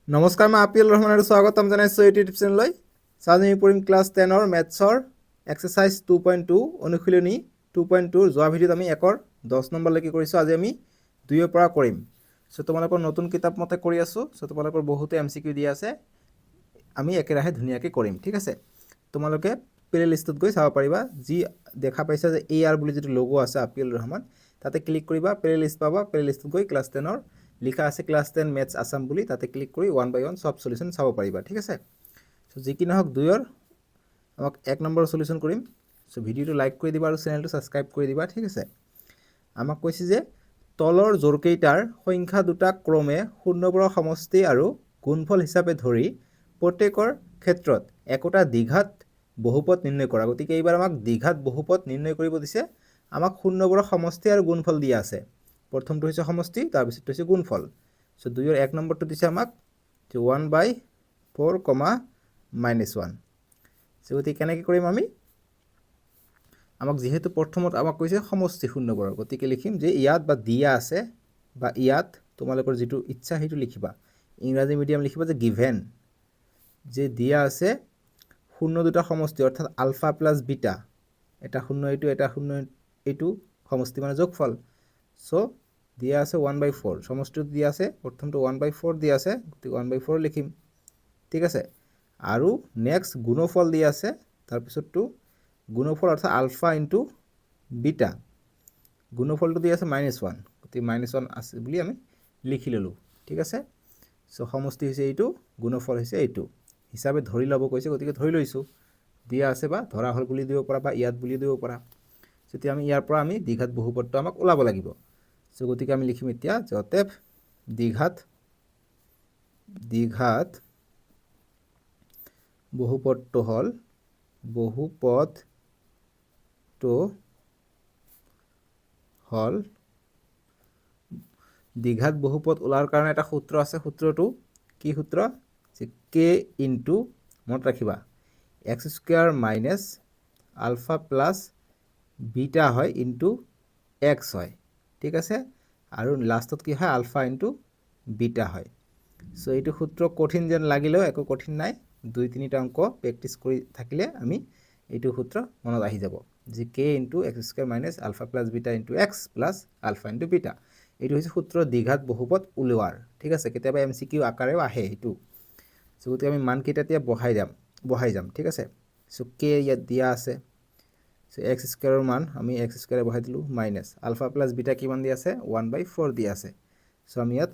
নমস্কাৰ, মই আপিল ৰহমান আৰু স্বাগতম জনাইছোঁ ইউটিউব চেনেললৈ। আজি আমি পঢ়িম ক্লাছ 10ৰ মেথছৰ এক্সাৰচাইজ 2.2 অনুশীলনী 2.2 যোৱা ভিডিঅ'ত আমি 1ৰ 10 নম্বৰলৈকে কৰিছোঁ। আজি আমি 2ৰ পৰা কৰিম। চ' তোমালোকৰ নতুন কিতাপ মতে কৰি আছোঁ। চ' তোমালোকৰ বহুতো MCQ দিয়া আছে, আমি একেৰাহে ধুনীয়াকৈ কৰিম, ঠিক আছে। তোমালোকে প্লে লিষ্টত গৈ চাব পাৰিবা। যি দেখা পাইছা যে AR বুলি যিটো লোগো আছে আপিল ৰহমান, তাতে ক্লিক কৰিবা, প্লে লিষ্ট পাবা। প্লে লিষ্টত গৈ ক্লাছ 10ৰ লিখা আছে ক্লাছ 10 মেথছ আছাম বুলি, তাতে ক্লিক কৰি 1 by 1 সব সলিউশন চাব পাৰিবা, ঠিক আছে। চ' যি কি নহওক 2ৰ আমাক 1 নম্বৰ সলিউশন কৰিম। চ' ভিডিঅ'টো লাইক কৰি দিবা আৰু চেনেলটো ছাবস্ক্ৰাইব কৰি দিবা, ঠিক আছে। আমাক কৈছে যে তলৰ জোৰকেইটাৰ সংখ্যা দুটা ক্ৰমে শূন্যবোৰৰ সমষ্টি আৰু গুণফল হিচাপে ধৰি প্ৰত্যেকৰ ক্ষেত্ৰত একোটা দ্বিঘাত বহুপদ নিৰ্ণয় কৰা। গতিকে এইবাৰ আমাক দ্বিঘাত বহুপদ নিৰ্ণয় কৰিব দিছে। আমাক শূন্যবোৰৰ সমষ্টি আৰু গুণফল দিয়া আছে। প্ৰথমটো হৈছে সমষ্টি, তাৰপিছতটো হৈছে গুণফল। চ' 2ৰ 1 নম্বৰটো দিছে আমাক 1/4, -1। চ' গতিকে কেনেকৈ কৰিম আমি? আমাক যিহেতু প্ৰথমত আমাক কৈছে সমষ্টি শূন্যবোৰৰ, গতিকে লিখিম যে ইয়াত বা দিয়া আছে বা ইয়াত তোমালোকৰ যিটো ইচ্ছা সেইটো লিখিবা। ইংৰাজী মিডিয়াম লিখিবা যে গিভেন, যে দিয়া আছে শূন্য দুটা সমষ্টি অৰ্থাৎ আলফা প্লাছ বিটা, এটা শূন্য এইটো, এটা শূন্য এইটো, সমষ্টি মানে যোগফল। চ' দিয়া আছে 1/4, সমষ্টিটো দিয়া আছে, প্ৰথমটো 1/4 দিয়া আছে, গতিকে 1/4 লিখিম, ঠিক আছে। আৰু নেক্সট গুণফল দিয়া আছে, তাৰপিছতটো গুণফল অৰ্থাৎ আলফা ইনটু বিটা, গুণফলটো দিয়া আছে -1, গতিকে -1 আছে বুলি আমি লিখি ল'লোঁ, ঠিক আছে। চ' সমষ্টি হৈছে এইটো, গুণফল হৈছে এইটো হিচাপে ধৰি ল'ব কৈছে, গতিকে ধৰি লৈছোঁ। দিয়া আছে বা ধৰা হ'ল বুলি দিব পাৰা বা ইয়াত বুলি দিব পাৰা। যেতিয়া আমি ইয়াৰ পৰা আমি দ্বিঘাত বহুপদটো আমাক ওলাব লাগিব। চ' গতিকে আমি লিখিম এতিয়া যে অতএব দ্বিঘাত বহুপদটো হ'ল দ্বিঘাত বহুপদ ওলাৰ কাৰণে এটা সূত্ৰ আছে। সূত্ৰটো কি সূত্ৰ? যে k ইনটু, মনত ৰাখিবা, x² minus alpha plus beta হয় ইনটু x হয়, ঠিক আছে। আৰু লাষ্টত কি হয়? আলফা ইনটু বিটা হয়। চ' এইটো সূত্ৰ কঠিন যেন লাগিলেও একো কঠিন নাই। 2-3টা অংক প্ৰেক্টিছ কৰি থাকিলে আমি এইটো সূত্ৰ মনত আহি যাব, যে k into x² minus alpha plus beta into x plus alpha into beta. এইটো হৈছে সূত্ৰ দ্বিঘাত বহুপদ ওলোৱাৰ, ঠিক আছে। কেতিয়াবা MCQ আকাৰেও আহে এইটো। চ' গতিকে আমি মানকেইটা এতিয়া বহাই যাম, ঠিক আছে। চ' k ইয়াত দিয়া আছে, চ' x² মান আমি x² বহাই দিলোঁ, মাইনাছ আলফা প্লাছ বিটা কিমান দিয়া আছে? 1/4 দিয়া আছে। চ' আমি ইয়াত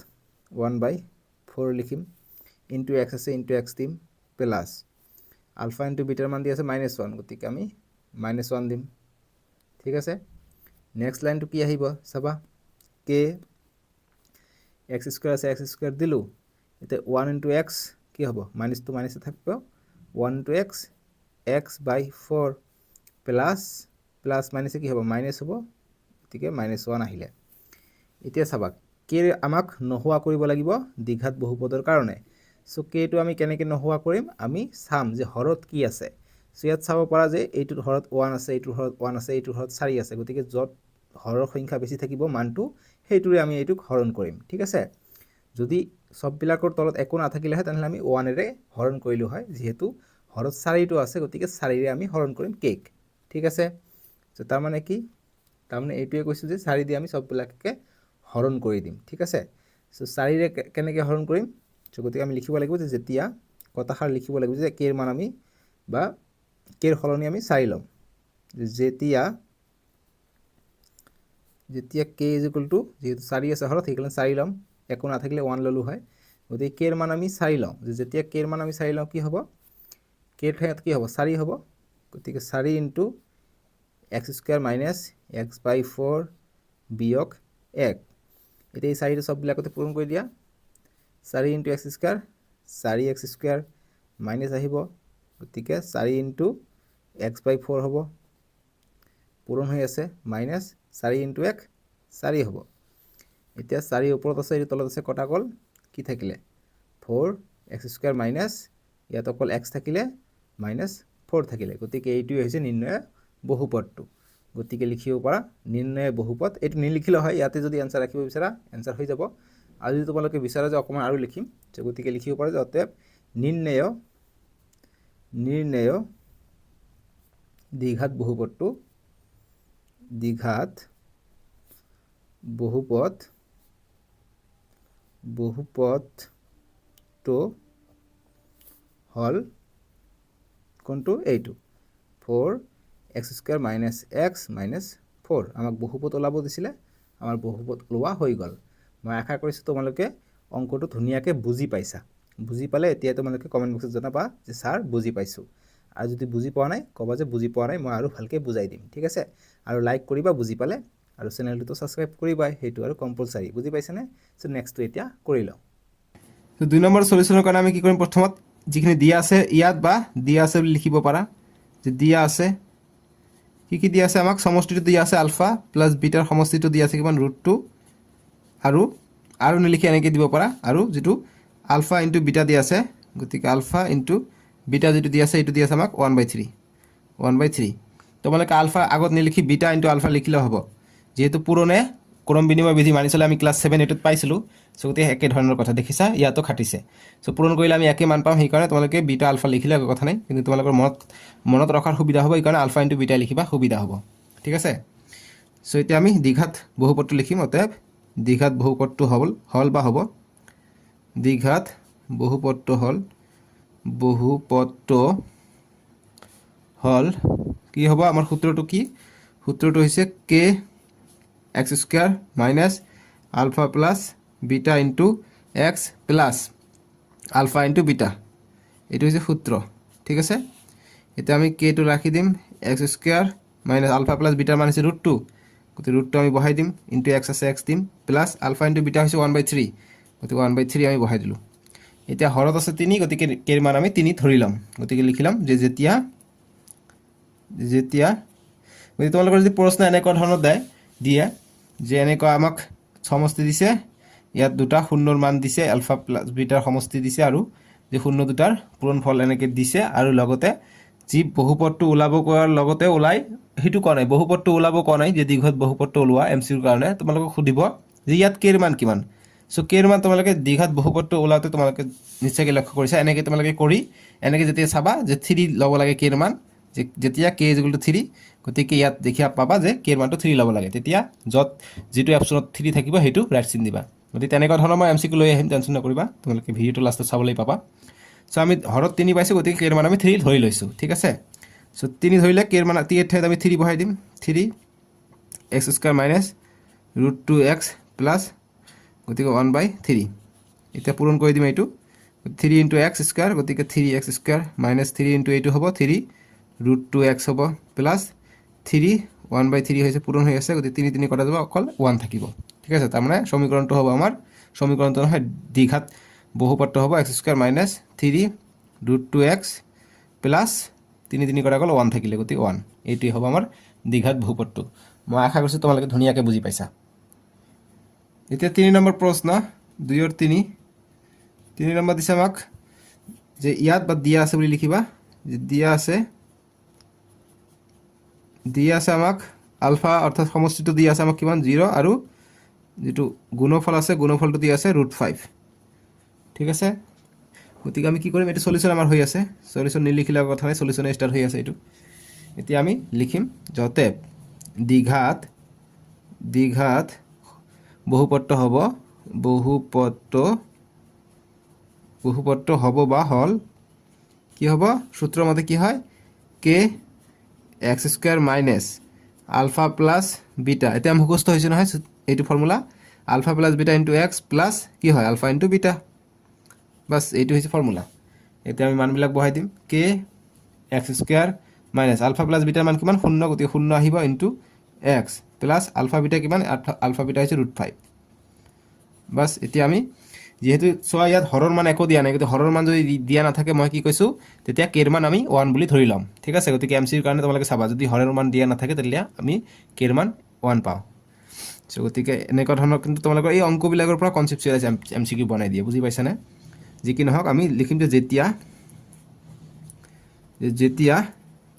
1/4 লিখিম, ইনটু x আছে, ইনটু x দিম, প্লাছ আলফা ইনটু বিটাৰ মান দিয়া আছে -1, গতিকে আমি -1 দিম, ঠিক আছে। নেক্সট লাইনটো কি আহিব চাবা, k x² আছে, x² দিলোঁ, এতিয়া 1 ইনটু x কি হ'ব? মাইনাছটো মাইনাছে থাকিব, 1 ইনটু x/4 প্লাছ মাইনাছে কি হ'ব? মাইনাছ হ'ব, গতিকে -1 আহিলে। এতিয়া চাবা k আমাক নোহোৱা কৰিব লাগিব দ্বিঘাত বহুপদৰ কাৰণে। চ' kটো আমি কেনেকৈ নোহোৱা কৰিম? আমি চাম যে হৰত কি আছে। চ' ইয়াত চাব পৰা যে এইটোৰ হৰত 1 আছে, এইটোৰ হৰত 1 আছে, এইটোৰ হৰত 4 আছে, গতিকে য'ত হৰৰ সংখ্যা বেছি থাকিব মানটো, সেইটোৰে আমি এইটোক হৰণ কৰিম, ঠিক আছে। যদি সববিলাকৰ তলত একো নাথাকিলে হয় তেনেহ'লে আমি 1ৰে হৰণ কৰিলোঁ হয়। যিহেতু হৰত 4টো আছে, গতিকে 4ৰে আমি হৰণ কৰিম কেক, ঠিক আছে। চ' তাৰমানে কি? তাৰমানে এইটোৱে কৈছোঁ যে 4 দি আমি সববিলাককে হৰণ কৰি দিম, ঠিক আছে। চ' 4ৰে কেনেকৈ হৰণ কৰিম? চ' গতিকে আমি লিখিব লাগিব যে যেতিয়া কথাষাৰ লিখিব লাগিব যে কেৰ মান আমি বা কেৰ সলনি আমি 4 ল'ম। যেতিয়া k ইজ ইকুৱেল টু, যিহেতু 4 আছে হৰত, সেইকাৰণে 4 ল'ম, একো নাথাকিলে 1 ল'লোঁ হয়। গতিকে কেৰ মান আমি 4 লওঁ, যেতিয়া কেৰ মান আমি 4 লওঁ কি হ'ব? কেৰ ঠাইত কি হ'ব? 4 হ'ব, গতিকে 4 ইনটু x² মাইনাছ x/4 বিয়োগ 1। এতিয়া এই 4টো সববিলাকতে পূৰণ কৰি দিয়া, 4 ইনটু x², 4x² মাইনাছ আহিব, গতিকে 4 ইনটু x/4 হ'ব, পূৰণ হৈ আছে, মাইনাছ 4 ইনটু 1 4 হ'ব। এতিয়া 4 ওপৰত আছে, এইটো তলত আছে, কটা গ'ল, কি থাকিলে? 4x² মাইনাছ, ইয়াত অকল x থাকিলে, -4 থাকিলে, গতিকে এইটোৱে হৈছে নিৰ্ণয় বহুপদটো। গতিকে লিখিব পাৰা নিৰ্ণয় বহুপদ। এইটো নিলিখিলেও হয়, ইয়াতে যদি এনচাৰ ৰাখিব বিচাৰা এনচাৰ হৈ যাব। আৰু যদি তোমালোকে বিচাৰা যে অকণমান আৰু লিখিম, গতিকে লিখিব পাৰোঁ যে অতএব নিৰ্ণেয় দ্বিঘাত বহুপদটো হল কোনটো এইটো 4x² - x - 4 আমাক বহুপদ ওলাব দিছিলে আমাৰ বহুপদ ওলোৱা হৈ গ'ল মই আশা কৰিছোঁ তোমালোকে অংকটো ধুনীয়াকৈ বুজি পাইছা বুজি পালে এতিয়া তোমালোকে কমেন্ট বক্সত জনাবা যে স্যাৰ বুজি পাইছো আৰু যদি বুজি পোৱা নাই কবা যে বুজি পোৱা নাই মই আৰু ভালকৈ বুজাই দিম ঠিক আছে আৰু লাইক কৰিবা বুজি পালে আৰু চেনেলটো সাবস্ক্ৰাইব কৰিবা হেতু আৰু কম্পালসৰি বুজি পাইছানে সো নেক্সটটো এতিয়া কৰি লও তো 2 নম্বৰ সলিউশনৰ কাৰণে আমি কি কৰিম প্ৰথমত যিখিনি দিয়া আছে ইয়াত বা দিয়া আছে বুলি লিখিব পাৰা যে দিয়া আছে কি দিয়া আছে আমাক সমষ্টিটো দিয়া আছে আলফা প্লাস বিটাৰ সমষ্টিটো দিয়া আছে কিমান √2 আৰু নিলিখি এনেকৈ দিব পাৰা আৰু যেটো আলফা ইনটু বিটা দিয়া আছে গতিকে আলফা ইনটু বিটা যেটো দিয়া আছে এটো দিয়া আছে আমাক 1/3 তোমালোকে আলফা আগত নিলিখি বিটা ইনটু আলফা লিখিলে হ'ব যেহেতু পুৰণে ক্ৰম বিনিময় বিধি মানি চলে আমি ক্লাস 7 এটত পাইছিলো সো গতে একে ধৰণৰ কথা দেখিছা ইয়াতো খাটিছে সো পূৰণ কৰিলে আমি একে মান পাম সেই কাৰণে তোমালোকে বিটা আলফা লিখিলে একো কথা নাই কিন্তু তোমালোকৰ মনত ৰখাৰ সুবিধা হ'ব এই কাৰণে আলফা ইনটু বিটা লিখিবা সুবিধা হ'ব ঠিক আছে সো এতিয়া আমি দ্বিঘাত বহুপদটো লিখিম অতএব দ্বিঘাত বহুপদটো হল বা হ'ব দ্বিঘাত বহুপদটো হল কি হ'ব আমাৰ সূত্ৰটো কি সূত্ৰটো হৈছে k x² - alpha plus beta into x plus alpha into beta এটো হৈছে সূত্র ঠিক আছে এটা আমি k টো ৰাখি দিম x² - alpha plus beta মান হৈছে √2 গতি √2 আমি বহাই দিম into x আছে x দিম প্লাস alpha into beta হৈছে 1/3 গতি 1/3 আমি বহাই দিলো এতিয়া হৰত আছে 3 গতিকে k এৰ মান আমি 3 ধৰিলাম গতিকে লিখিলাম যে যেতিয়া গতি তোমালোকৰ যদি প্ৰশ্ন এনেকুৱা ধৰণৰ দিয়ে যে এনেকুৱা আমাক সমষ্টি দিছে ইয়াত দুটা শূন্যৰ মান দিছে আলফা প্লাস বিটাৰ সমষ্টি দিছে আৰু যে শূন্য দুটাৰ পূৰণফল এনেকৈ দিছে আৰু লগতে যি বহুপদটো ওলাব কোৱাৰ লগতে ওলাই হেতু কোৱা নাই বহুপদটো ওলাব কোৱা নাই যে দ্বিঘাত বহুপদটো ওলোৱা এমসিৰ কাৰণে তোমালোকক সুধিব যে ইয়াত k এৰ মান কিমান সো k এৰ মান তোমালোকে দ্বিঘাত বহুপদটো ওলাওতে তোমালোকে নিশ্চয়কৈ লক্ষ্য কৰিছা এনেকৈ তোমালোকে কৰি এনেকৈ যেতিয়া চাবা যে 3 ল'ব লাগে k এৰ মান যেতিয়া k = 3 গতিকে ইয়াত দেখিয়া পাবা যে k এর মানটো 3 ল'ব লাগে তেতিয়া যত যেটো অপচনত 3 থাকিব হেতু ৰাইট চিন দিবা গতি তেনেকুৱা ধৰণৰ মই এমসিকিউ লৈ আহিম টেনচন নকৰিবা তোমালোকে ভিডিওটো লাষ্টত চাবলৈ পাবা সো আমি হৰত 3 পাইছো গতিকে k এৰ মান আমি 3 ধৰি লৈছো ঠিক আছে সো 3 ধৰিলে k এর মান 3 ঠাইত আমি 3 বহাই দিম 3 x² - √2x প্লাস গতিকে 1/3 এটা পূৰণ কৰি দিম এইটো 3 * x² গতিকে 3x² - 3 * এইটো হ'ব 3 √2x হ'ব প্লাস 3 1/3 হৈছে পূৰণ হৈ আছে গতি 3 3 কটা যাব অকল 1 থাকিব ঠিক আছে তাৰ মানে সমীকৰণটো হ'ব আমাৰ সমীকৰণটো নহয় দ্বিঘাত বহুপদটো হ'ব x² - 3 √2x প্লাস 3 3 কটা গ'ল 1 থাকিলে গতি 1 এইটোই হ'ব আমাৰ দ্বিঘাত বহুপদটো মই আশা কৰিছো তোমালোকে ধুনীয়াকৈ বুজি পাইছা এতিয়া 3 নম্বৰ প্ৰশ্ন 2 ৰ 3 নম্বৰ দিছে আমাক যে ইয়াত বা দিয়া আছে বুলি লিখিবা যে দিয়া আছে আমাক আলফা অৰ্থাৎ সমষ্টিটো দিয়া আছে আমাক কিমান 0 আৰু যেটো গুণফল আছে গুণফলটো দিয়া আছে √5 ঠিক আছে গতিকে আমি কি কৰিম এটা সলিউশন আমাৰ হৈ আছে সলিউশন নিলিখিলে কথা নাই সলিউশন স্টার্ট হৈ আছে এটো এতিয়া আমি লিখিম যতে দ্বিঘাত বহুপদটো হ'ব বা হল কি হ'ব সূত্ৰৰ মতে কি হয় k x² - alpha plus beta এটা মুখস্থ হৈছে নহয় এইটো formula alpha plus beta into x plus কি হয় alpha into beta বাস এইটো হৈছে ফৰ্মুলা এতিয়া আমি মানবিলাক বহাই দিম k x² - alpha plus beta মান কিমান 0 গতি 0 আহিব into x plus alpha beta কিমান alpha beta হৈছে √5 বাস এতিয়া আমি যেহেতু সোয়া ইয়াত হৰৰ মান একো দিয়া নাই কিন্তু হৰৰ মান যদি দিয়া না থাকে মই কি কৈছো তেতিয়া k এর মান আমি 1 বুলি ধৰি লম ঠিক আছে গতিকে এমসি এৰ কাৰণে তোমালোকে চাবা যদি হৰৰ মান দিয়া না থাকে তেতিয়া আমি k এৰ মান 1 পাও সো গতিকে এনেকুৱা ধৰণৰ কিন্তু তোমালোকৰ এই অংকবিলাকৰ পৰা কনসেপচুৱেল এমসিকিউ বনাই দিয়ে বুজি পাইছানে যি কি নহক আমি লিখিম যে যেতিয়া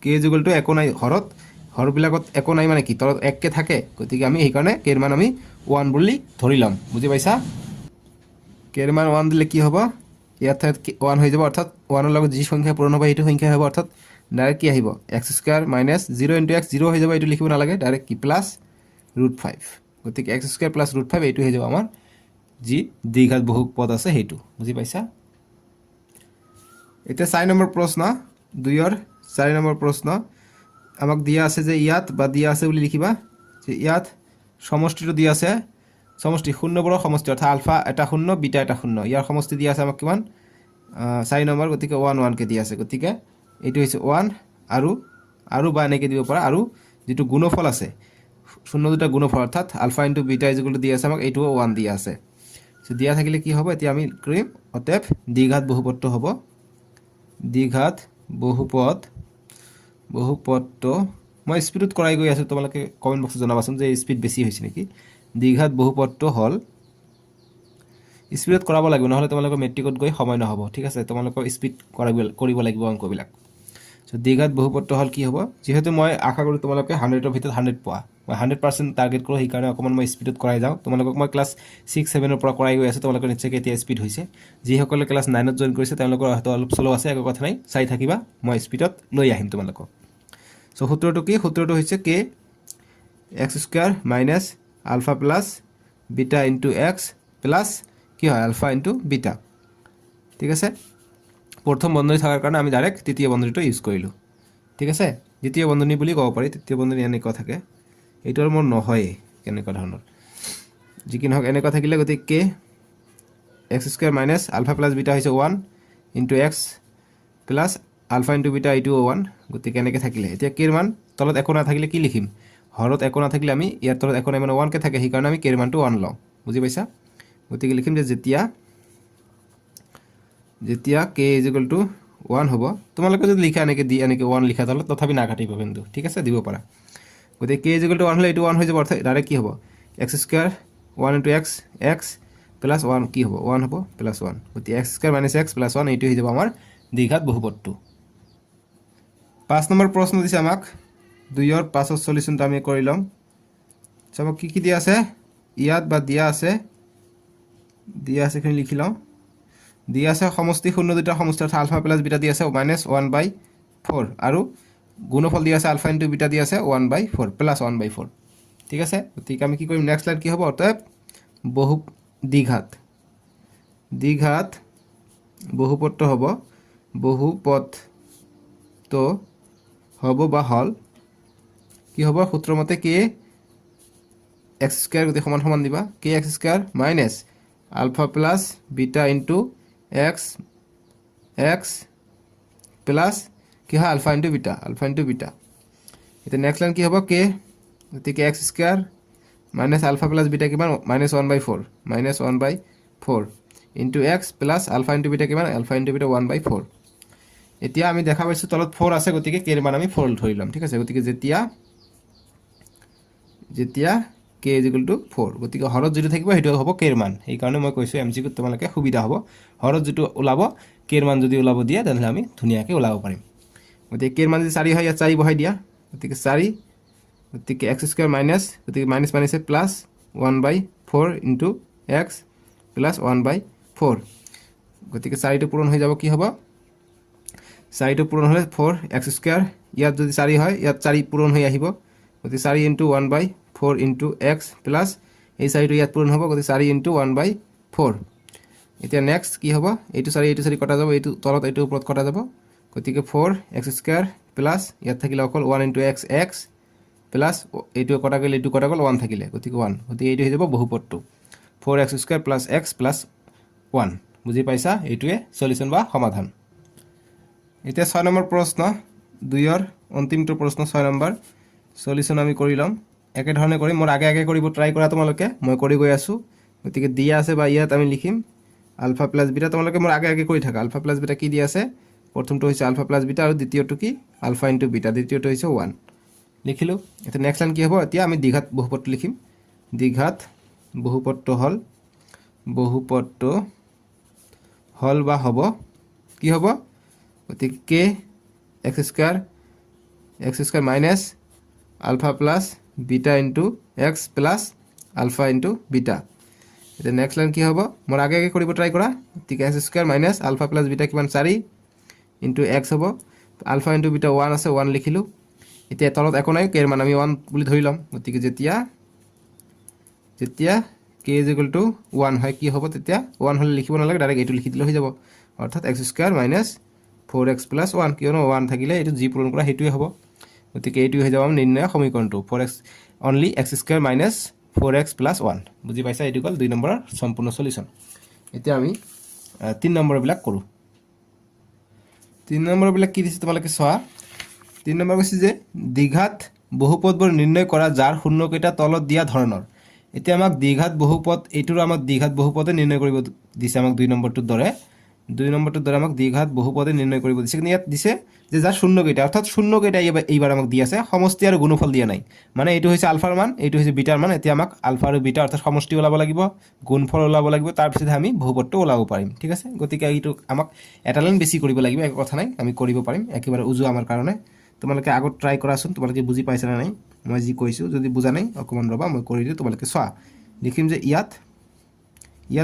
k = একো নাই হৰবিলাকত একো নাই মানে কি তলত এককে থাকে গতিকে আমি এই কাৰণে k এৰ মান আমি 1 বুলি ধৰি লম বুজি পাইছা k এৰ মান 1 দিলে কি হ'ব ইয়াত ওৱান হৈ যাব, অৰ্থাৎ ওৱানৰ লগত যি সংখ্যা পূৰণ হ'ব সেইটো সংখ্যা হ'ব, অৰ্থাৎ ডাইৰেক্ট কি আহিব x square minus 0 into x 0 হৈ যাব, এইটো লিখিব নালাগে, ডাইৰেক্ট কি প্লাছ √5। গতিকে এক্স স্কুৱাৰ প্লাছ √5 এইটো হৈ যাব আমাৰ যি দ্বিঘাত বহুপদ আছে সেইটো। বুজি পাইছা? এতিয়া 4 নম্বৰ প্ৰশ্ন, 2ৰ 4 নম্বৰ প্ৰশ্ন আমাক দিয়া আছে যে ইয়াত বা দিয়া আছে বুলি লিখিবা যে ইয়াত সমষ্টিটো দিয়া আছে, সমষ্টি শূন্যবোৰৰ সমষ্টি, অৰ্থাৎ আলফা এটা শূন্য বিটা এটা শূন্য, ইয়াৰ সমষ্টি দিয়া আছে আমাক কিমান 4 নম্বৰ, গতিকে 1 1কে দিয়া আছে। গতিকে এইটো হৈছে 1 আৰু বা এনেকৈ দিব পাৰা, আৰু যিটো গুণফল আছে শূন্য দুটা গুণফল, অৰ্থাৎ আলফা ইনটু বিটা ইজুকেল দিয়া আছে আমাক, এইটোও 1 দিয়া আছে। দিয়া থাকিলে কি হ'ব, এতিয়া আমি কৰিম অতএব দ্বিঘাত বহুপদটো হ'ব, দ্বিঘাত বহুপদটো মই স্পীডত কৰাই গৈ আছোঁ, তোমালোকে কমেণ্ট বক্সত জনাবাচোন যে স্পীড বেছি হৈছে নেকি। দ্বিঘাত বহুপদটো হ'ল, স্পীডত কৰাব লাগিব, নহ'লে তোমালোকৰ মেট্ৰিকত গৈ সময় নহ'ব, ঠিক আছে। তোমালোকৰ স্পীড কৰিব লাগিব অংকবিলাক। দ্বিঘাত বহুপদটো হ'ল কি হ'ব, যিহেতু মই আশা কৰোঁ তোমালোকে 100ৰ ভিতৰত 100 পোৱা, মই 100% টাৰ্গেট কৰোঁ, সেইকাৰণে অকণমান মই স্পীডত কৰাই যাওঁ। তোমালোকক মই ক্লাছ 6 7ৰ পৰা কৰাই গৈ আছোঁ, তোমালোকৰ নিশ্চয়কৈ এতিয়া স্পীড হৈছে। যিসকলে ক্লাছ 9ত জইন কৰিছে তেওঁলোকৰ হয়তো অলপ শ্ল' আছে, একো কথা নাই, চাই থাকিবা, মই স্পীডত লৈ আহিম তোমালোকক। সূত্ৰটো কি, সূত্ৰটো হৈছে k x square minus alpha plus beta into x plus কি হয় আলফা ইনটু বিটা, ঠিক আছে। প্ৰথম বন্ধনী থকাৰ কাৰণে আমি ডাইৰেক্ট তৃতীয় বন্ধনীটো ইউজ কৰিলোঁ, ঠিক আছে। দ্বিতীয় বন্ধনী বুলি ক'ব পাৰি, তৃতীয় বন্ধনী এনেকুৱা থাকে, এইটো আৰু মোৰ নহয়েই কেনেকুৱা ধৰণৰ, যি কি নহওক এনেকুৱা থাকিলে, গতিকে x square minus alpha plus beta হৈছে 1 into x plus alpha into beta এইটোও 1, গতিকে এনেকৈ থাকিলে এতিয়া কেৰ মান তলত একো নাথাকিলে কি লিখিম, হৰত একো নাথাকিলে আমি ইয়াৰ তলত একো নাই মানে 1কে থাকে, সেইকাৰণে আমি কেৰ মানটো 1 লওঁ। বুজি পাইছা? গতিকে লিখিম যে যেতিয়া কে ইজিকুৱেল টু 1 হ'ব, তোমালোকে যদি লিখা এনেকৈ দি এনেকৈ 1 লিখা তলত তথাপি নাকাটিব কিন্তু, ঠিক আছে, দিব পাৰা। গতিকে কে ইজিকুৱেল টু 1 হ'লে এইটো 1 হৈ যাব, অৰ্থাৎ ডাইৰেক্ট কি হ'ব x square 1 into x plus 1 কি হ'ব 1 হ'ব প্লাছ 1, গতিকে x square minus x plus 1 এইটো হৈ যাব আমাৰ দ্বিঘাত বহুপদটো। 5 নম্বৰ প্ৰশ্ন দিছে আমাক, 2ৰ 5ৰ সলিউশ্যনটো আমি কৰি ল'ম। চাব কি দিয়া আছে, ইয়াত বা দিয়া আছে এইখিনি লিখি লওঁ। দিয়া আছে সমষ্টি শূন্য দুটা সমষ্টি, অৰ্থাৎ আলফা প্লাছ বিটা দিয়া আছে -1/4, আৰু গুণফল দিয়া আছে আলফা ইনটু বিটা দিয়া আছে 1/4 প্লাছ 1/4, ঠিক আছে। গতিকে আমি কি কৰিম, নেক্সট লাইন কি হ'ব, অতএব দ্বিঘাত বহুপদটো হ'ব বা হ'ল কি হ'ব, সূত্ৰ মতে কে এক্স স্কুৱাৰ, গতিকে সমান সমান দিবা, k x square minus alpha plus beta into x plus কি হয় আলফা ইনটু বিটা। এতিয়া নেক্সট লাইন কি হ'ব, কে গতিকে x square minus alpha plus beta কিমান -1/4 into x plus alpha into beta কিমান আলফা ইনটু বিটা 1/4। এতিয়া আমি দেখা পাইছোঁ তলত 4 আছে, গতিকে কেৰ মান আমি 4 ধৰি ল'ম, ঠিক আছে। গতিকে যেতিয়া কে ইজিকুৱেল টু 4, গতিকে হৰত যিটো থাকিব সেইটো হ'ব কেৰ মান, সেইকাৰণে মই কৈছোঁ MCQ তোমালোকে সুবিধা হ'ব, হৰত যিটো ওলাব কেৰ মান যদি ওলাব দিয়ে তেনেহ'লে আমি ধুনীয়াকৈ ওলাব পাৰিম। গতিকে কেৰ মান যদি 4 হয় ইয়াত 4 বহাই দিয়া, গতিকে 4, গতিকে এক্স স্কুৱাৰ মাইনাছ, গতিকে মাইনাছ মাইনাছে প্লাছ 1/4 ইনটু এক্স প্লাছ 1/4, গতিকে 4টো পূৰণ হৈ যাব, কি হ'ব 4টো পূৰণ হ'লে 4 এক্স স্কুৱাৰ, ইয়াত যদি 4 হয় ইয়াত 4 পূৰণ হৈ আহিব, গতিকে 4 ইনটু 1/4 ইনটু এক্স প্লাছ এই 4টো ইয়াত পূৰণ হ'ব, গতিকে 4 ইনটু 1/4। এতিয়া নেক্সট কি হ'ব, এইটো 4 কটা যাব, এইটো তলত এইটো ওপৰত কটা যাব, গতিকে 4 এক্স স্কুৱাৰ প্লাছ ইয়াত থাকিলে অকল 1 ইনটু এক্স প্লাছ এইটো কটা গ'ল 1 থাকিলে, গতিকে 1, গতিকে এইটো হৈ যাব বহুপদটো 4 x square plus x plus 1। বুজি পাইছা? এইটোৱে সলিউশ্যন বা সমাধান। এতিয়া 6 নম্বৰ প্ৰশ্ন, 2ৰ অন্তিমটো প্ৰশ্ন 6 নম্বৰ সলিউশ্যন আমি কৰি ল'ম, একেধৰণে কৰিম, মোৰ আগে কৰিব ট্ৰাই কৰা তোমালোকে, মই কৰি গৈ আছোঁ। গতিকে দিয়া আছে বা ইয়াত আমি লিখিম আলফা প্লাছ বিটা, তোমালোকে মোৰ আগে কৰি থাকা। আলফা প্লাছ বিটা কি দিয়া আছে, প্ৰথমটো হৈছে আলফা প্লাছ বিটা আৰু দ্বিতীয়টো কি আলফা ইনটু বিটা, দ্বিতীয়টো হৈছে 1 লিখিলোঁ। এতিয়া নেক্সট লাইন কি হ'ব, এতিয়া আমি দ্বিঘাত বহুপদটো লিখিম। দ্বিঘাত বহুপদটো হ'ল বা হ'ব কি হ'ব, গতিকে k x square minus alpha plus beta into x plus alpha into beta, এতিয়া নেক্সট লাইন কি হ'ব মোৰ আগে আগে কৰিব ট্ৰাই কৰা গতিকে x square minus alpha plus beta কিমান 4 ইনটু এক্স হ'ব আলফা ইনটু বিটা 1 আছে 1 লিখিলোঁ এতিয়া তলত একো নাই কেৰ মান আমি 1 বুলি ধৰি ল'ম গতিকে যেতিয়া k is equal to 1 হয় কি হ'ব তেতিয়া 1 হলে লিখিব নালাগে ডাইৰেক্ট এইটো লিখি দিলে হৈ যাব অৰ্থাৎ x square minus 4x plus 1 কিয়নো 1 থাকিলে এইটো যি পূৰণ কৰা হেতুৱে হ'ব গতিকে এইটো হৈ যাব আমাৰ নিৰ্ণয় সমীকৰণটো 4x only x square minus 4x plus 1 বুজি পাইছা এইটো কল 2 নম্বৰৰ সম্পূৰ্ণ সলিউশন এতিয়া আমি 3 নম্বৰ বিলাক কৰো 3 নম্বৰ বিলাক কি দিছে তোমালোকে চোৱা 3 নম্বৰ কৈছে যে দ্বিঘাত বহুপদবোৰ নিৰ্ণয় কৰা যাৰ শূন্যকেইটা তলত দিয়া ধৰণৰ এতিয়া আমাক দ্বিঘাত বহুপদ এইটোৰ আমাক দ্বিঘাত বহুপদে নিৰ্ণয় কৰিব দিছে আমাক 2 নম্বৰটোৰ দৰে 2 নম্বৰটোৰ দৰে আমাক দ্বিঘাত বহুপদে নিৰ্ণয় কৰিব দিছে কিন্তু ইয়াত দিছে যে যাৰ শূন্যকেইটা অৰ্থাৎ শূন্যকেইটা এইবাৰ আমাক দি আছে সমষ্টি আৰু গুণফল দিয়া নাই মানে এইটো হৈছে আলফাৰ মান এইটো হৈছে বিটাৰ মান এতিয়া আমাক আলফা আৰু বিটা অৰ্থাৎ সমষ্টি ওলাব লাগিব গুণফল ওলাব লাগিব তাৰ পিছত আমি বহুপদটো ওলাব পাৰিম ঠিক আছে গতিকে এইটো আমাক এটা লাইন বেছি কৰিব লাগিব এক কথা নাই আমি কৰিব পাৰিম একেবাৰে উজু আমাৰ কাৰণে তোমালোকে আগত ট্ৰাই কৰাচোন তোমালোকে বুজি পাইছা না নাই মই যি কৈছো যদি বুজা নাই অকমান ৰবা মই কৰি দিও তোমালোকে চোৱা লিখিম যে ইয়াত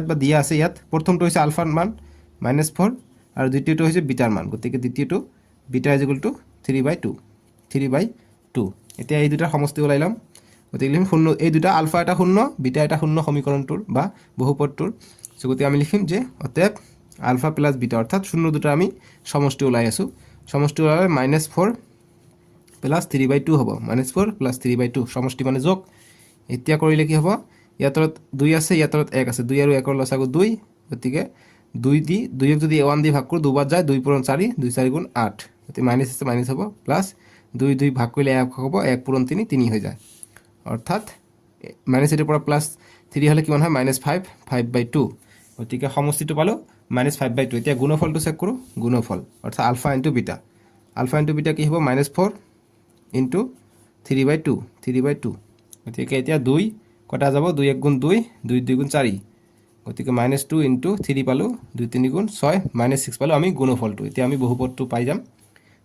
বা দিয়া আছে ইয়াত প্ৰথমটো হৈছে আলফাৰ মান -4 আৰু দ্বিতীয়টো হৈছে বিটাৰ মান গতিকে দ্বিতীয়টো বিটা ইজ ইকুৱেল টু 3/2 এতিয়া এই দুটা সমষ্টি ওলাই লম গতিকে লিখিম শূন্য এই দুটা আলফা এটা শূন্য বিটা এটা শূন্য সমীকৰণটোৰ বা বহুপদটোৰ সো গতিকে আমি লিখিম যে অতএব আলফা প্লাস বিটা অৰ্থাৎ শূন্য দুটা আমি সমষ্টি ওলাই আছো সমষ্টি ওলালে -4 প্লাস 3/2 হ'ব -4 প্লাস 3/2 সমষ্টি মানে যোগ এতিয়া কৰিলে কি হ'ব ইয়াতৰত 2 আছে ইয়াতৰত 1 আছে 2 আৰু 1 ৰ লসাগু 2 গতিকে 2 দি 2 ক যদি 1 দি ভাগ কৰো দুবাৰ যায় 2 পূৰণ 4 2 4 গুণ 8 গতিকে মাইনাস আছে মাইনাস হ'ব প্লাস 2 2 ভাগ কৰিলে 1 হ'ব 1 পূৰণ 3 3 হৈ যায় অৰ্থাৎ মাইনাস এৰ পৰা প্লাস 3 হলে কিমান হয় -5 5/2 গতিকে সমষ্টিটো পালো -5/2 এতিয়া গুণফলটো চেক কৰো গুণফল অৰ্থাৎ আলফা ইনটু বিটা কি হ'ব -4 ইনটু 3/2 গতিকে এতিয়া 2 কটা যাব 2 1 গুণ 2 2 2 গুণ 4 গতিকে -2 ইনটু 3 পালো 2 3 গুণ 6 -6 পালো আমি গুণফলটো এতিয়া আমি বহুপদটো পাই যাম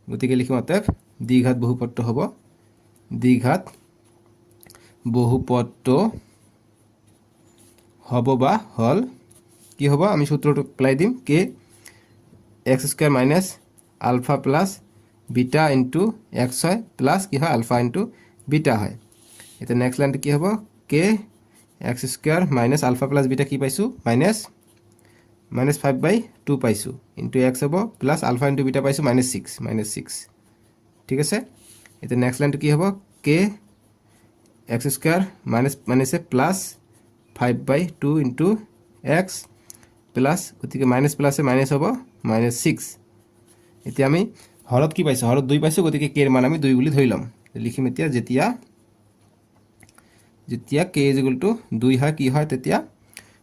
গতিকে লিখিম অতএব দ্বিঘাত বহুপদটো হ'ব দ্বিঘাত বহুপদটো হ'ব বা হল কি হ'ব আমি সূত্ৰটো এপ্লাই দিম k x square minus alpha plus beta into x হয় প্লাস কি হয় আলফা ইনটু বিটা হয় এটা নেক্সট লাইনটো কি হ'ব k x square minus alpha plus beta কি পাইছো -5/2 পাইছো ইনটু x হ'ব প্লাস আলফা ইনটু বিটা পাইছো -6 ঠিক আছে এটা নেক্সট লাইনটো কি হ'ব k x square minus plus 5/2 into x plus গতিকে মাইনাস প্লাসে মাইনাস হ'ব -6 এতিয়া আমি হৰত কি পাইছো হৰত 2 পাইছো গতিকে k এৰ মান আমি 2 বুলি ধৰি লম লিখিম এতিয়া যেতিয়া k is equal to 2 হয় কি হয় তেতিয়া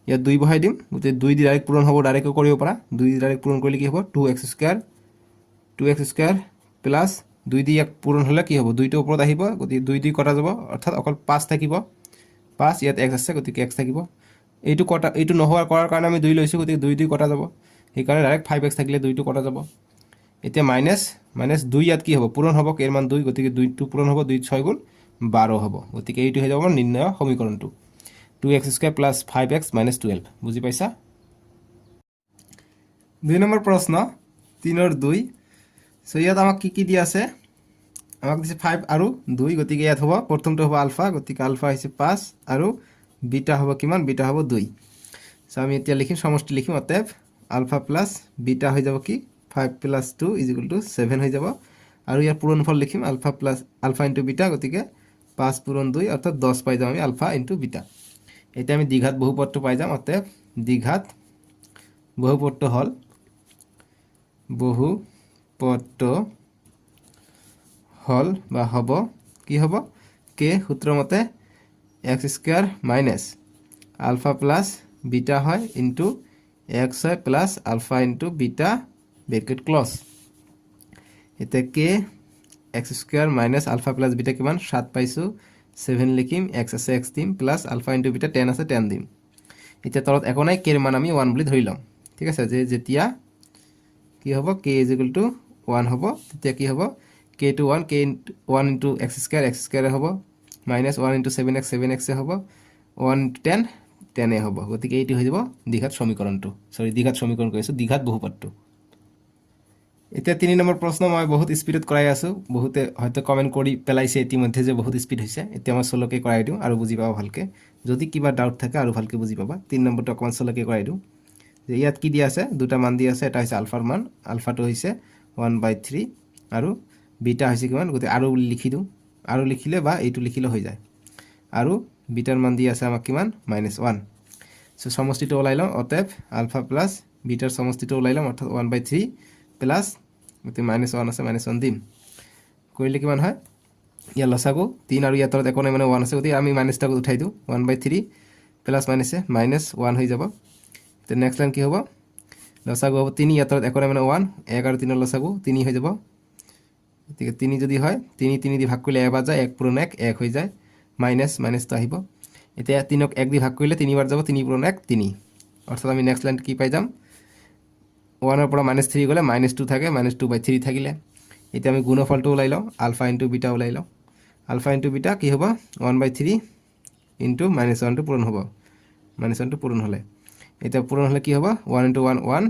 ইয়াত 2 বহাই দিম গতিকে 2 দি ডাইৰেক্ট পূৰণ হ'ব ডাইৰেক্ট কৰিব পাৰা 2 দি ডাইৰেক্ট পূৰণ কৰিলে কি হ'ব 2x স্কয়াৰ প্লাস 2 দি 1 পূৰণ হলে কি হ'ব 2 টো ওপৰত আহিব গতিকে 2 দি কটা যাব অৰ্থাৎ অকল 5 থাকিব 5 ইয়াত x আছে গতিকে x থাকিব এইটো নহোৱাৰ কৰাৰ কাৰণে আমি 2 লৈছো গতিকে 2 দি কটা যাব এই কাৰণে ডাইৰেক্ট 5x থাকিলে 2 টো কটা যাব এতিয়া মাইনাস 2 ইয়াত কি হ'ব পূৰণ হ'ব k এৰ মান 2 গতিকে 2 টো পূৰণ হ'ব 2 6 গুণ 12 হ'ব গতিকে এইটো হৈ যাব আমাৰ নিৰ্ণয় সমীকৰণটো 2x স্কয়াৰ প্লাস 5x - 12 বুজি পাইছা 2 নম্বৰ প্ৰশ্ন 3 ৰ 2 সো ইয়াত আমাক কি দিয়া আছে আমাক দিছে 5 আৰু 2 গতিকে ইয়াত হ'ব প্ৰথমটো হ'ব আলফা গতিকে আলফা হৈছে 5 আৰু বিটা হ'ব কিমান বিটা হ'ব 2 সো আমি এতিয়া লিখিম সমষ্টি লিখিম অতএব আলফা প্লাস বিটা হৈ যাব কি 5 + 2 = 7 হৈ যাব আৰু ইয়াৰ পূৰণফল লিখিম আলফা ইনটু বিটা গতিকে 5 পূৰণ 2 অৰ্থাৎ 10 পাই যাম আমি আলফা ইনটু বিটা এটা আমি দ্বিঘাত বহুপদটো পাই যাম অতএব দ্বিঘাত বহুপদটো হল বা হ'ব কি হ'ব k সূত্র মতে x square minus alpha plus beta হয় ইনটু x হয় plus alpha into beta bracket close এতে k x square minus alpha plus beta কিমান 7 পাইছো 7 লিখিম x আছে x দিম প্লাস আলফা ইনটু বিটা 10 আছে 10 দিম এটা তলত একো নাই k এর মান আমি 1 বুলি ধৰি লম ঠিক আছে যে যেতিয়া কি হ'ব k = 1 হ'ব তেতিয়া কি হ'ব k to 1 k 1 into x square হ'ব -1 into 7x 7x হ'ব 1 into 10 10 হ'ব গতিকে এইটো হৈ যাব দ্বিঘাত সমীকৰণটো দ্বিঘাত সমীকৰণ কৈছো দ্বিঘাত বহুপদটো এতিয়া 3 নম্বৰ প্ৰশ্ন মই বহুত স্পিডত কৰাই আছো বহুতে হয়তো কমেন্ট কৰি পেলাইছে ইতিমধ্যে যে বহুত স্পিড হৈছে এতিয়া মই সলকে কৰাই দিও আৰু বুজি পাবা ভালকে যদি কিবা ডাউট থাকে আৰু ভালকে বুজি পাবা 3 নম্বৰটো অকমান সলকে কৰাই দিও যে ইয়াত কি দিয়া আছে দুটা মান দিয়া আছে এটা হৈছে আলফাৰ মান আলফাটো হৈছে 1/3 আৰু বিটা হৈছে কিমান গতি আৰু লিখি দিও আৰু লিখিলে বা এইটো লিখিলে হৈ যায় আৰু বিটাৰ মান দিয়া আছে আমাক কিমান -1 সো সমষ্টিটো ওলাই লও অতএব আলফা প্লাস বিটাৰ সমষ্টিটো ওলাই লম অৰ্থাৎ 1/3 প্লাস গতি -1 আছে -1 দিম কইলে কিমান হয় ইয়া লসাগু 3 আৰু ইয়াত একো নাই মানে 1 আছে গতি আমি মাইনাসটা উঠাই দিও 1/3 প্লাস মাইনাসে -1 হৈ যাব তে নেক্সট লাইন কি হ'ব লসাগু হ'ব 3 ইয়াত একো নাই মানে 1 1 আৰু 3 লসাগু 3 হৈ যাব গতিকে 3 যদি হয় 3 3 দি ভাগ কৰিলে এবাৰ যায় 1 পূৰণ 1 1 হৈ যায় মাইনাসটো আহিব এতিয়া 3 ক 1 দি ভাগ কৰিলে 3 বাৰ যাব 3 পূৰণ 1 3 অৰ্থাৎ আমি নেক্সট লাইন কি পাই যাম 1 ৰ পৰা -3 গলে -2 থাকে -2/3 থাকিলে এতিয়া আমি গুণফলটো ওলাই লও আলফা * বিটা ওলাই লও আলফা * বিটা কি হ'ব 1/3 * -1 টো পূৰণ হ'ব -1 টো পূৰণ হলে এটা পূৰণ হলে কি হ'ব 1 * 1 1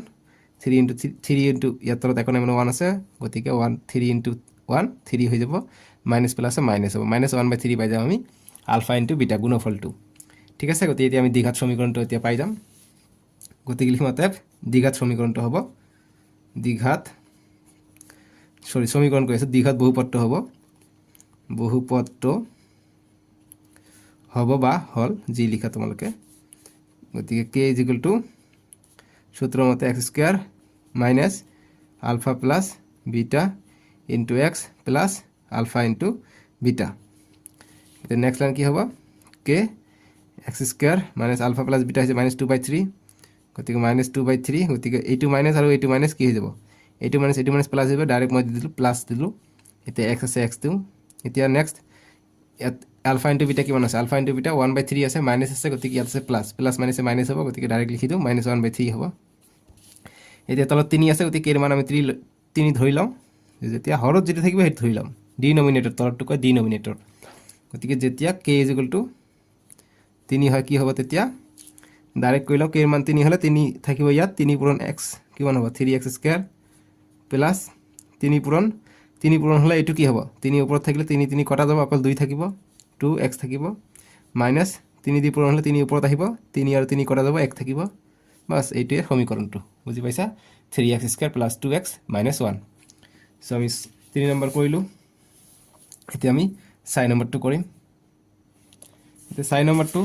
3 * 3 ইয়াত একো নাই মানে 1 আছে গতিকে 1 3 * 1 3 হৈ যাব মাইনাস প্লাস মাইনাস হ'ব -1/3 পাই যাম আমি আলফা * বিটা গুণফলটো ঠিক আছে গতিকে এতিয়া আমি দ্বিঘাত সমীকৰণটো এতিয়া পাই যাম গতিকে লিখিম অতএব দ্বিঘাত সমীকৰণটো হ'ব দ্বিঘাত সমীকৰণ কৈ আছে দ্বিঘাত বহুপদটো হ'ব বা হল যি লিখা তোমালোকে গতিকে k = সূত্র মতে x² minus alpha plus beta into x plus alpha into beta এটা নেক্সট লাইন কি হ'ব k x² minus alpha plus beta হৈছে -2/3 গতিকে -2/3 গতিকে এইটো মাইনাস আৰু এইটো মাইনাস কি হৈ যাব এইটো মাইনাস প্লাস হ'ব ডাইৰেক্ট মই দিলো প্লাস দিলো এতিয়া x আছে x দিও এতিয়া নেক্সট আলফা * বিটা কিমান আছে আলফা * বিটা 1/3 আছে মাইনাস আছে গতিকে ইয়াত আছে প্লাস প্লাস মাইনাসে মাইনাস হ'ব গতিকে ডাইৰেক্ট লিখি দিও -1/3 হ'ব এতিয়া তলত 3 আছে গতিকে এর মান আমি 3 ধৰি লম যেতিয়া হৰত যেটা থাকিব হেত ধৰি লম ডিনোমিনেটৰ তলৰটো কয় ডিনোমিনেটৰ গতিকে যেতিয়া k = 3 হয় কি হ'ব তেতিয়া ডাইৰেক্ট কইলো k এৰ মান 3 হলে 3 থাকিব ইয়াত 3 পূৰণ x কিমান হ'ব 3x² প্লাস 3 পূৰণ হলে এটো কি হ'ব 3 ওপৰত থাকিলে 3 3 কটা যাব অকল 2 থাকিব 2x থাকিব মাইনাস 3 দি পূৰণ হলে 3 ওপৰত আহিব 3 আৰু 3 কটা যাব 1 থাকিব বাস এইটোৱে সমীকৰণটো বুজি পাইছা 3x² plus 2x minus 1 so আমি 3 নম্বৰ কৰিলো এতিয়া আমি 4 নম্বৰটো কৰিম এতিয়া 4 নম্বৰটো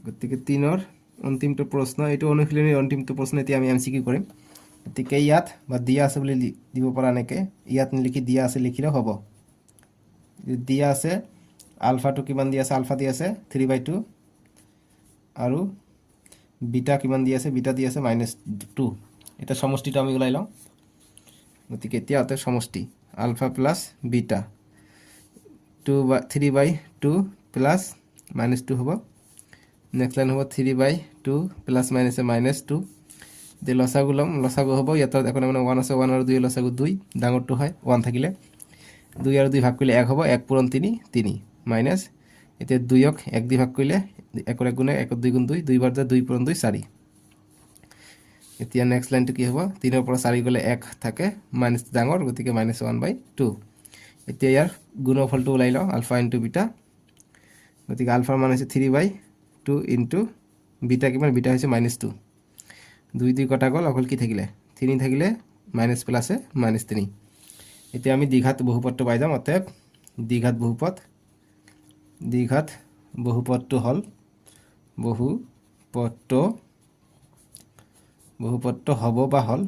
গতিকে 3 ৰ অন্তিমটো প্ৰশ্ন এইটো অনুশীলনীৰ অন্তিমটো প্ৰশ্ন এতিয়া আমি এমসিকিউ কৰিম গতিকে ইয়াত বা দিয়া আছে বুলি দিব পৰা নেকে ইয়াত নিলিখি দিয়া আছে লিখিলে হ'ব দিয়া আছে আলফাটো কিমান দিয়া আছে আলফা দিয়া আছে 3/2 আৰু বিটা কিমান দিয়া আছে বিটা দিয়া আছে -2 এটা সমষ্টিটো আমি ওলাই লওঁ গতিকে এতিয়া অতে সমষ্টি আলফা প্লাস বিটা 3/2 প্লাস -2 হ'ব নেক্সট লাইন হ'ব 3/2 প্লাস মাইনাসে -2 দে লসাগু হ'ব ইয়াত এখন মানে 1 আছে 1 আৰু 2 লসাগু 2 ডাঙৰটো হয় 1 থাকিলে 2 আৰু 2 ভাগ কৰিলে 1 হ'ব 1 পূৰণ 3 মাইনাস এতিয়া 2 ক 1 দি ভাগ কৰিলে 1 ৰ গুণে 1 2 গুণ 2 2 বাৰ যায় 2 পূৰণ 2 4 এতিয়া নেক্সট লাইনটো কি হ'ব 3 ৰ পৰা 4 গলে 1 থাকে মাইনাস ডাঙৰ গতিকে -1/2 এতিয়া ইয়াৰ গুণফলটো ওলাই লও আলফা * বিটা গতিকে আলফাৰ মান হৈছে 3/2 ইনটু বিটা কিমান বিটা হৈছে -2 2 2 কটা গল অকল কি থাকিলে 3 থাকিলে মাইনাস প্লাসে -3 এতিয়া আমি দ্বিঘাত বহুপদটো পাই যাম অতএব দ্বিঘাত বহুপদটো হল বহুপদটো হ'ব বা হল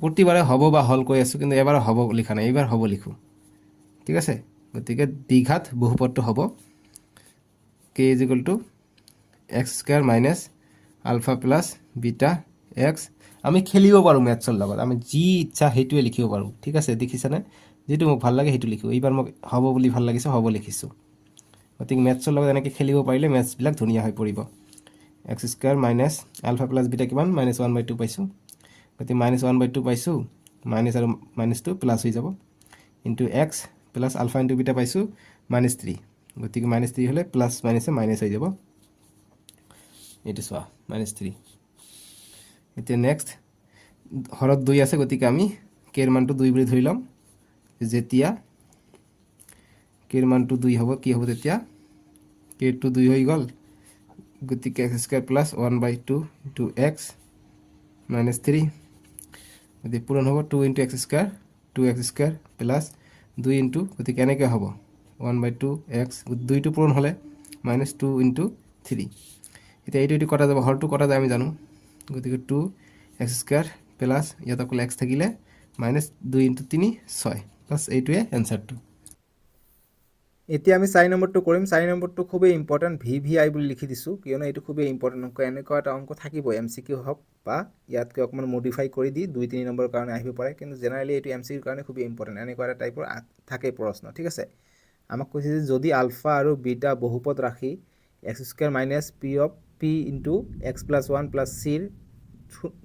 প্ৰতিবাৰে হ'ব বা হল কৈ আছো কিন্তু এবাৰ হ'ব লিখা নাই এবাৰ হ'ব লিখো ঠিক আছে গতিকে দ্বিঘাত বহুপদটো হ'ব k = x² minus alpha plus beta x আমি খেলিব পাৰো ম্যাথছৰ লগত আমি যি ইচ্ছা হেতুৱে লিখিব পাৰো ঠিক আছে দেখিছানে যেটো মোক ভাল লাগে হেতু লিখো এইবাৰ মোক হ'ব বুলি ভাল লাগিছে হ'ব লিখিছো গতিকে ম্যাথছৰ লগত এনেকৈ খেলিব পাৰিলে ম্যাথছ বিলাক ধুনিয়া হৈ পৰিব x² minus alpha plus beta কিমান -1/2 পাইছো গতি -1/2 পাইছো মাইনাস আৰু -2 প্লাস হৈ যাব into x plus alpha * beta পাইছো -3 গতিকে -3 হলে প্লাস মাইনাসে মাইনাস হৈ যাব এইটো চোৱা -3 এতিয়া নেক্সট হৰত 2 আছে গতিকে আমি k এৰ মানটো 2 বুলি ধৰি লম যেতিয়া k এর মানটো 2 হ'ব কি হ'ব তেতিয়া k টো 2 হৈ গল গতিকে x² + 1/2 * x - 3 গতিকে পূৰণ হ'ব 2 * x² 2x² + 2 * গতিকে এনেকৈ হ'ব 1/2 x 2 টো পূৰণ হ'লে -2 * 3 এতিয়া এইটো কটা যাব হৰটো কটা যায় আমি জানো গতিকে 2x² প্লাস ইয়াত অকল x থাকিলে -2 * 3 6 বাস এইটোৱে এনসাৰটো এতিয়া আমি 4 নম্বৰটো কৰিম 4 নম্বৰটো খুবই ইম্পৰ্টেন্ট VVI বুলি লিখি দিছো কিয়নো এইটো খুবই ইম্পৰ্টেন্ট অংক এনেকুৱা এটা অংক থাকিব MCQ হওক বা ইয়াতকৈ অকমান মডিফাই কৰি দি 2 3 নম্বৰৰ কাৰণে আহিব পাৰে কিন্তু জেনাৰেলি এইটো MCQ কাৰণে খুবই ইম্পৰ্টেন্ট এনেকুৱা এটা টাইপৰ থাকে প্ৰশ্ন ঠিক আছে আমাক কৈছে যে যদি আলফা আৰু বিটা বহুপদ ৰাখি x² - p * x + 1 + c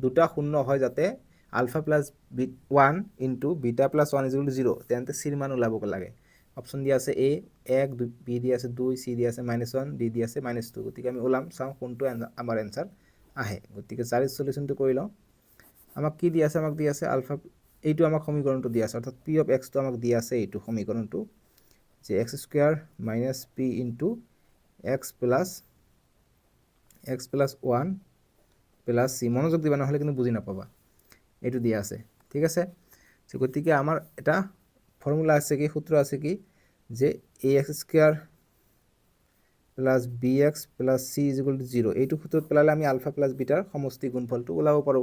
দুটা শূন্য হয় যাতে আলফা প্লাস 1 * বিটা প্লাস 1 = 0 তেন্তে c এর মান ওলাব লাগে অপশন দিয়া আছে a 1 b দিয়া আছে 2 c দিয়া আছে -1 d দিয়া আছে -2 গতিকে আমি ওলাম চাও কোনটো আমাৰ आंसर আহে গতিকে 4 সলিউশনটো কৰি লও আমাক কি দিয়া আছে আমাক দিয়া আছে আলফা এইটো আমাক সমীকৰণটো দিয়া আছে অৰ্থাৎ p of x টো আমাক দিয়া আছে এইটো সমীকৰণটো যে x² - p * x plus 1 plus c মনোযোগ দিবা নহলে কিন্তু বুজি নাপাবা এটো দিয়া আছে ঠিক আছে সো গতিকে আমার এটা ফর্মুলা আছে কি সূত্র আছে কি যে ax² plus bx plus c = 0 এইটো সূত্ৰত পেলালে আমি আলফা প্লাস বিটাৰ সমষ্টি গুণফলটো ওলাব পাৰো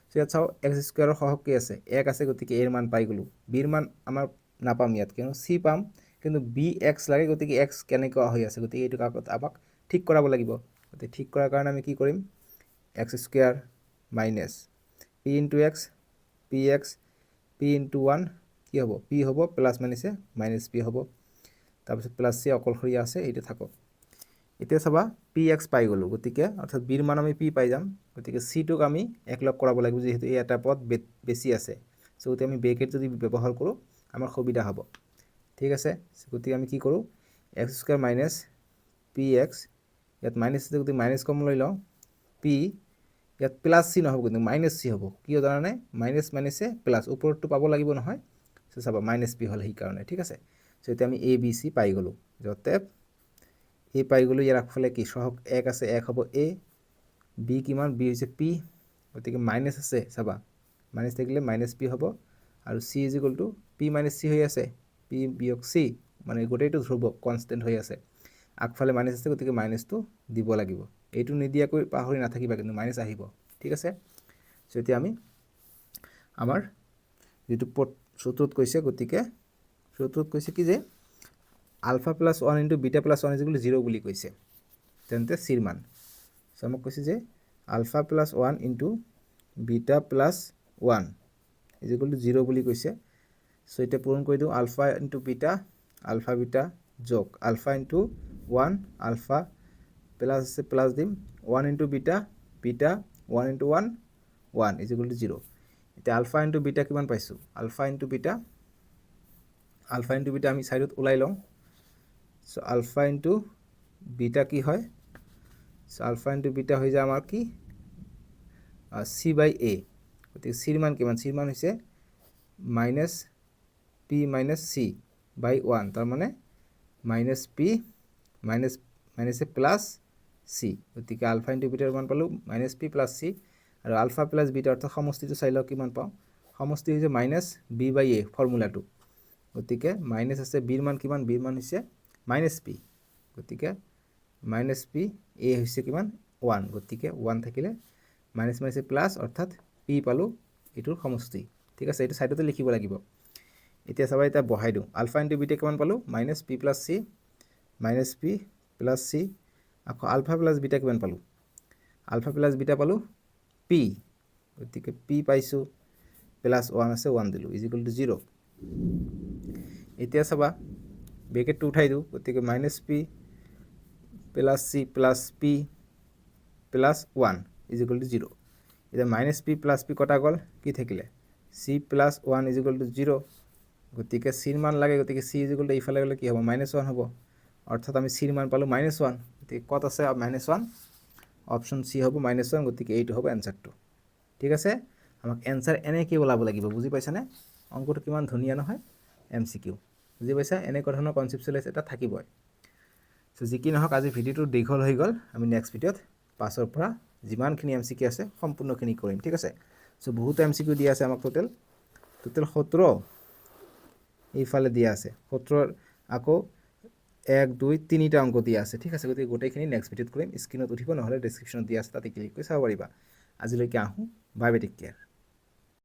সো ইয়াত চাও x² ৰ সহগ কি আছে 1 আছে গতিকে a ৰ মান পাই গলো b ৰ মান আমাৰ নাপাম ইয়াত কিয়নো c পাম কিন্তু bx লাগে গতিকে x কেনেকৈ হৈ আছে গতিকে এইটো কাকত আমাক ঠিক কৰাব লাগিব গতিকে ঠিক কৰাৰ কাৰণে আমি কি কৰিম x² minus p into x px p into 1 কি হ'ব p হ'ব প্লাস মাইনাসে মাইনাস p হ'ব তাৰপিছত প্লাস c অকলশৰীয়া আছে এইটো থাকক এতিয়া চাবা px পাই গলো গতিকে অৰ্থাৎ b ৰ মান আমি p পাই যাম গতিকে c টোক আমি একলগ কৰাব লাগিব যেহেতু এই এটা পদ বেছি আছে সো গতি আমি ব্ৰেকেট যদি ব্যৱহাৰ কৰো আমাৰ সুবিধা হ'ব ঠিক আছে গতিকে আমি কি কৰো x² minus px ইয়াত মাইনাস আছে গতি মাইনাস কম লৈ লও p ইয়াত প্লাস c নহব কিন্তু মাইনাস c হ'ব কিয় জানানে মাইনাস মাইনাসে প্লাস উপৰটো পাব লাগিব নহয় সো চাবা মাইনাস p হল এই কাৰণে ঠিক আছে সো এতিয়া আমি a b c পাই গলো যতে a পাই গলো ইয়াৰ আগফালে কি সহগ 1 আছে 1 হ'ব a b কিমান b হৈছে p গতিকে মাইনাস আছে চাবা মাইনাস থাকিলে মাইনাস p হ'ব আৰু c = p - c হৈ আছে p বিয়োগ c মানে গোটেইটো ধ্ৰুব কনস্ট্যান্ট হৈ আছে আগফালে মাইনাস আছে গতিকে মাইনাসটো দিব লাগিব এইটো নিদিয়াকৈ পাহৰি নাথাকিবা কিন্তু মাইনাস আহিব ঠিক আছে সো এতিয়া আমি আমাৰ যেটো সূত্ৰত কৈছে গতিকে সূত্ৰত কৈছে কি যে আলফা প্লাস 1 * বিটা প্লাস 1 = 0 বুলি কৈছে তেন্তে c ৰ মান সো আমাক কৈছে যে আলফা প্লাস 1 * বিটা প্লাস 1 = 0 বুলি কৈছে সো এটা পূৰণ কৰি দিও আলফা * বিটা আলফা বিটা যোগ আলফা * 1 আলফা প্লাস আছে প্লাস দিম 1 * বিটা বিটা 1 * 1 1 = 0 এটা আলফা * বিটা কিমান পাইছো আলফা * বিটা আমি সাইডত উলাই লম সো আলফা * বিটা কি হয় সো আলফা * বিটা হৈ যায় আমাৰ কি c/a গতিকে c ৰ মান কিমান c ৰ মান হৈছে -p - c/1 তাৰ মানে -p মাইনাসে প্লাস c গতিকে আলফা * বিটাৰ মান পালো -p + c আৰু আলফা প্লাস বিটা অৰ্থাৎ সমষ্টিটো চাই লও কিমান পাও সমষ্টি হৈছে -b/a ফৰ্মুলাটো গতিকে মাইনাস আছে b ৰ মান কিমান b ৰ মান হৈছে -p গতিকে -p a হৈছে কিমান 1 গতিকে 1 থাকিলে মাইনাস মাইনাসে প্লাস অর্থাৎ p পালো এটোৰ সমষ্টি ঠিক আছে এটা সাইডতে লিখিব লাগিব এতিয়া সবাই এটা বহাই দিও আলফা * বিটা কিমান পালো -p + c -p + c আকৌ আলফা প্লাস বিটা কিমান পালো আলফা প্লাস বিটা পালো p গতিকে p পাইছো প্লাস 1 আছে 1 দিলো = 0 এতিয়া চাবা ব্ৰেকেটটো উঠাই দিও গতিকে -p + c + p + 1 = 0 এটা -p + p কটা গল কি থাকিলে c + 1 = 0 গতিকে c ৰ মান লাগে গতিকে c = ইফালে গলে কি হ'ব -1 হ'ব অৰ্থাৎ আমি চিৰ মান পালোঁ -1 গতিকে ক'ত আছে -1 অপশ্যন চি হ'ব -1 গতিকে এইটো হ'ব এনচাৰটো ঠিক আছে আমাক এনচাৰ এনেকৈ ওলাব লাগিব বুজি পাইছানে অংকটো কিমান ধুনীয়া নহয় MCQ বুজি পাইছা এনেকুৱা ধৰণৰ কনচেপচুৱেলাইজ এটা থাকিবই সো যি কি নহওক আজি ভিডিঅ'টো দীঘল হৈ গ'ল আমি নেক্সট ভিডিঅ'ত 5ৰ পৰা যিমানখিনি MCQ আছে সম্পূৰ্ণখিনি কৰিম ঠিক আছে সো বহুত MCQ দিয়া আছে আমাক টোটেল 17 এইফালে দিয়া আছে 17 আকৌ 1 2 3টা অংক দিয়া আছে ঠিক আছে গতিকে গোটেইখিনি নেক্সট ভিডিঅ'ত কৰিম স্ক্ৰীনত উঠিব নহ'লে ডেছক্ৰিপশ্যনত দিয়া আছে তাতে ক্লিক কৰি চাব পাৰিবা আজিলৈকে আহোঁ বাই বাই টেক কেয়াৰ